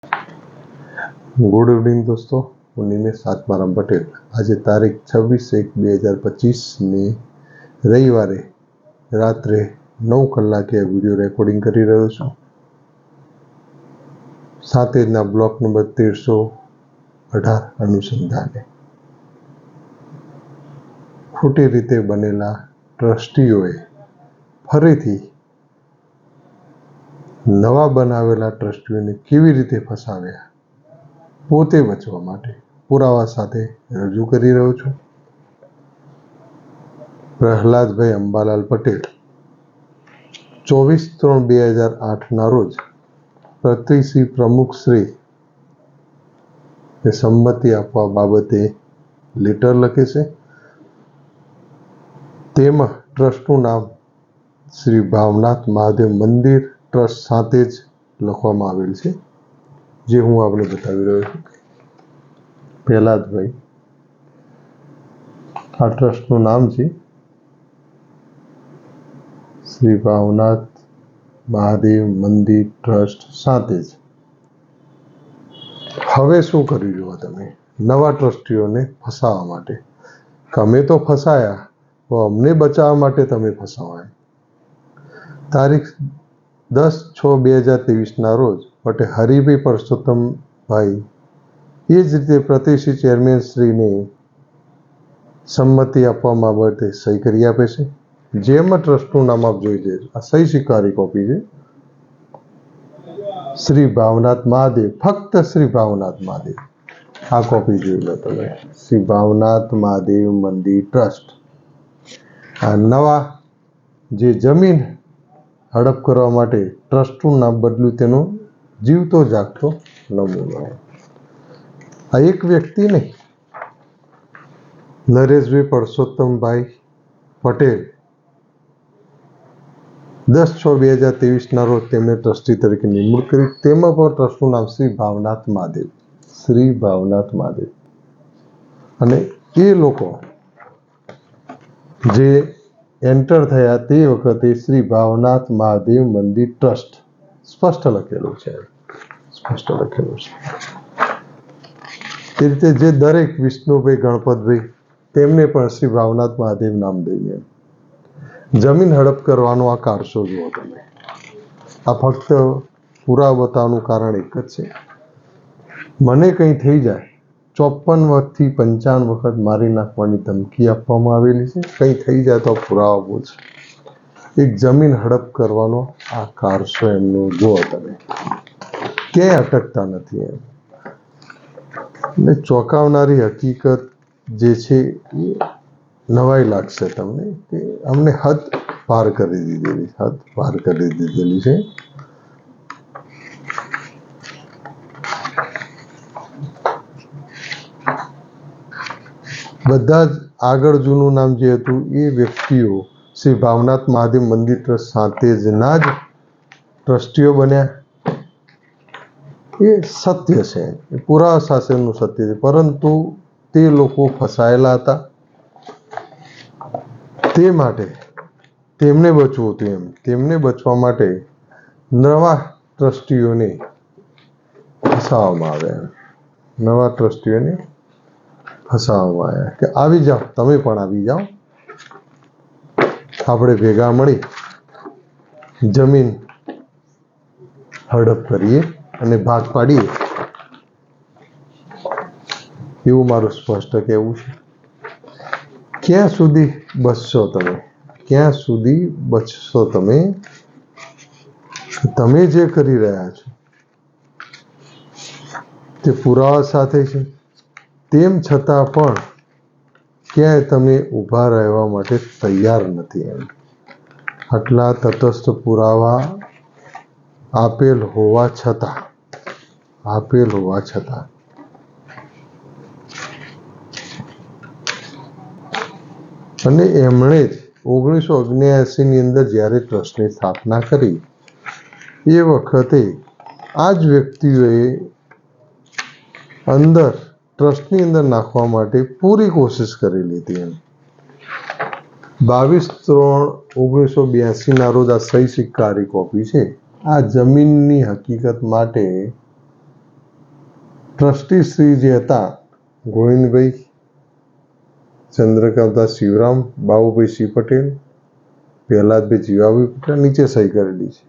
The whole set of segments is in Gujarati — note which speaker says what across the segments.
Speaker 1: ગુડ ઇવનિંગ દોસ્તો, હું નિમેશ આત્મારામ પટેલ. આજે તારીખ 26/1/2025 રવિવારે રાત્રે 9 કલાકે વિડીયો રેકોર્ડિંગ કરી રહ્યો છું. સાતેજના બ્લોક નંબર 1318 અનુસંધાને ખોટી રીતે બનેલા ટ્રસ્ટીઓએ ફરીથી નવા બનાવેલા ટ્રસ્ટીઓને કેવી રીતે ફસાવ્યા, પોતે બચવા માટે પુરાવા સાથે રજૂ કરી રહ્યો છું. પ્રહલાદભાઈ અંબાલાલ પટેલ 24/3/2008 રોજ પ્રતિશ્રી પ્રમુખશ્રી સંમતિ આપવા બાબતે લેટર લખે છે. તેમાં ટ્રસ્ટનું નામ શ્રી ભાવનાથ મહાદેવ મંદિર ટ્રસ્ટ સાથે જ લખવામાં આવેલ છે, જે હું આપણે બતાવી રહ્યો છું. પ્રહલાદભાઈ, આ ટ્રસ્ટનું નામ છે શ્રી ભાવનાથ મહાદેવ મંદિર ટ્રસ્ટ સાથે જ. હવે શું કર્યું જુઓ તમે, નવા ટ્રસ્ટીઓને ફસાવવા માટે. અમે તો ફસાયા, તો અમને બચાવવા માટે તમે ફસાવાય. તારીખ 10/6/2023 રોજ પટેલ હરિભાઈ પરસોત્તમભાઈ એ જ રીતે પ્રતિશ્રી ચેરમેન શ્રીને સંમતિ આપવા બાબતે સહી કરી આપે છે. જેમાં ટ્રસ્ટનું નામ આપ જોઈ લેજો, આ સહી સ્વીકારી કોપી છે. શ્રી ભાવનાથ મહાદેવ, ફક્ત શ્રી ભાવનાથ મહાદેવ. આ કોપી જોઈ લો તમે, શ્રી ભાવનાથ મહાદેવ મંદિર ટ્રસ્ટ. આ નવા જે જમીન હડપ કરવા માટે ટ્રસ્ટનું નામ બદલ્યું, તેનો જીવતો જાગતો નમૂનો. આ એક વ્યક્તિ નહીં, નરેશભાઈ પરસોત્તમભાઈ પટેલ 10/6/2023 રોજ તેમને ટ્રસ્ટી તરીકે નિમણૂક કરી. તેમાં પણ ટ્રસ્ટનું નામ શ્રી ભાવનાથ મહાદેવ, શ્રી ભાવનાથ મહાદેવ. અને એ લોકો જે એન્ટર થયા તે વખતે શ્રી ભાવનાથ મહાદેવ મંદિર ટ્રસ્ટ સ્પષ્ટ લખેલું છે, સ્પષ્ટ લખેલું છે. તે રીતે જે દરેક વિષ્ણુભાઈ, ગણપતભાઈ, તેમને પણ શ્રી ભાવનાથ મહાદેવ નામ દઈને જમીન હડપ કરવાનો આ કારસો જુઓ તમે. આ ફક્ત પુરાવા બતાવવાનું કારણ એક જ છે, મને કંઈ થઈ જાય 54 થી 55 વખત મારી નાખવાની ધમકી આપવામાં આવેલી છે. કંઈ થઈ જાય તો પુરાવા બોલ છે. એક જમીન હડપ કરવાનો આ કારસો એમનો જુઓ તમે, ક્યાંય અટકતા નથી એમ. એટલે ચોંકાવનારી હકીકત જે છે એ નવાઈ લાગશે તમને, કે અમને હદ પાર કરી દીધેલી, હદ પાર કરી દીધેલી છે. બધા જ આગળ જૂનું નામ જે હતું એ વ્યક્તિઓ શ્રી ભાવનાથ મહાદેવ મંદિર ટ્રસ્ટ સાથે જ ના જ ટ્રસ્ટીઓ બન્યા. એ સત્ય છે, એ પુરાવા શાસનનું સત્ય છે. પરંતુ તે લોકો ફસાયેલા હતા, તે માટે તેમને બચવું હતું એમ. તેમને બચવા માટે નવા ટ્રસ્ટીઓને ફસાવવામાં આવ્યા, નવા ટ્રસ્ટીઓને ફસાવવામાં આવ્યા કે આવી જાઓ, તમે પણ આવી જાઓ, આપણે ભેગા મળી જમીન હડપ કરીએ અને ભાગ પાડીએ. એવું મારું સ્પષ્ટ કહેવું છે. ક્યાં સુધી બચશો તમે, ક્યાં સુધી બચશો તમે? તમે જે કરી રહ્યા છો તે પુરાવા સાથે છે, તેમ છતાં પણ ક્યાંય તમે ઊભા રહેવા માટે તૈયાર નથી એમ. આટલા તટસ્થ પુરાવા આપેલ હોવા છતાં, અને એમણે જ 1979ની અંદર જ્યારે ટ્રસ્ટની સ્થાપના કરી, એ વખતે આ જ વ્યક્તિઓએ અંદર ટ્રસ્ટની અંદર નાખવા માટે પૂરી કોશિશ કરેલી હતી એમ. 22/3/1982 રોજ આ સહી સ્વીકારી કોપી છે. આ જમીનની હકીકત માટે ટ્રસ્ટી શ્રી જે હતા ગોવિંદભાઈ ચંદ્રકાંતદાસ શિવરામ, બાબુભાઈ સી પટેલ, પ્રહલાદભાઈ જીવાભાઈ પટેલ નીચે સહી કરેલી છે.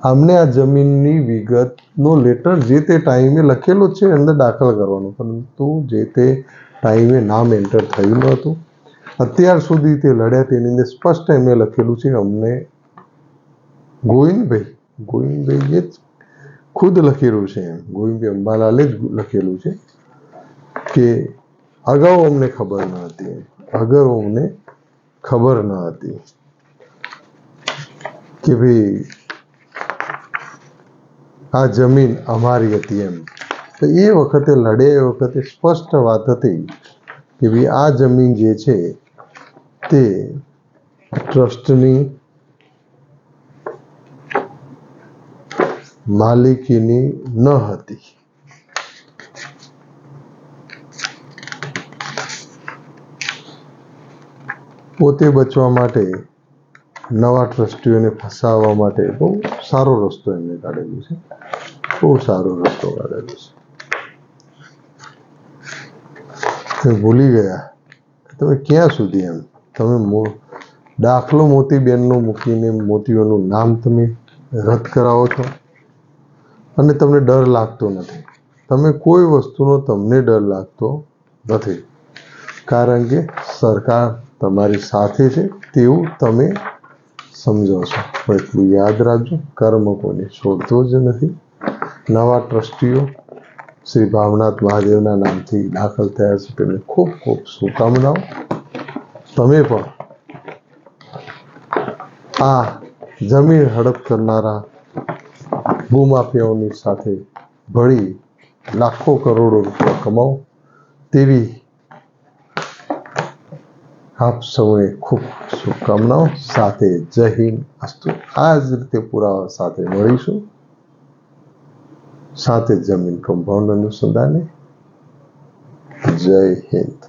Speaker 1: આમને આ જમીનની વિગતનો લેટર જે તે ટાઈમે લખેલો છે, અંદર દાખલ કરવાનો, પરંતુ જે તે ટાઈમે નામ એન્ટર થયું ન હતું. અત્યાર સુધી તે લડ્યા તેની અંદર સ્પષ્ટ એમને લખેલું છે, અમને ગોવિંદભાઈએ જ ખુદ લખેલું છે, એમ ગોવિંદભાઈ અંબાલાલે જ લખેલું છે કે અગાઉ અમને ખબર ન હતી, કે ભાઈ આ જમીન અમારી હતી એમ. તો એ વખતે લડે એ વખતે સ્પષ્ટ વાત હતી કે ભાઈ આ જમીન જે છે તે ટ્રસ્ટની માલિકીની ન હતી. પોતે બચવા માટે નવા ટ્રસ્ટીઓને ફસાવવા માટે બહુ સારો રસ્તો એમને કાઢેલો છે, તમે ભૂલી ગયા તમે ક્યાં સુધી એમ તમે દાખલો મોતીબેનનો મૂકીને મોતીઓનું નામ તમે રદ કરાવો છો અને તમને ડર લાગતો નથી. તમે કોઈ વસ્તુનો તમને ડર લાગતો નથી, કારણ કે સરકાર તમારી સાથે છે તેવું તમે સમજો છો. પણ એટલું યાદ રાખજો, કર્મ કોઈને છોડતો જ નથી. નવા ટ્રસ્ટીઓ શ્રી ભાવનાથ મહાદેવના નામથી દાખલ થયા છે, તેમને ખૂબ ખૂબ શુભકામનાઓ. તમે પણ આ જમીન હડપ કરનારા ભૂમાફિયાઓની સાથે ભળી લાખો કરોડો રૂપિયા કમાઓ તેવી આપ સૌને ખૂબ શુભકામનાઓ સાથે. જય હિન્દ, અસ્તુ. આ જ રીતે પુરાવા સાથે મળીશું, સાથે જમીન કમ્પાઉન્ડ અનુસંધાને. જય હિન્દ.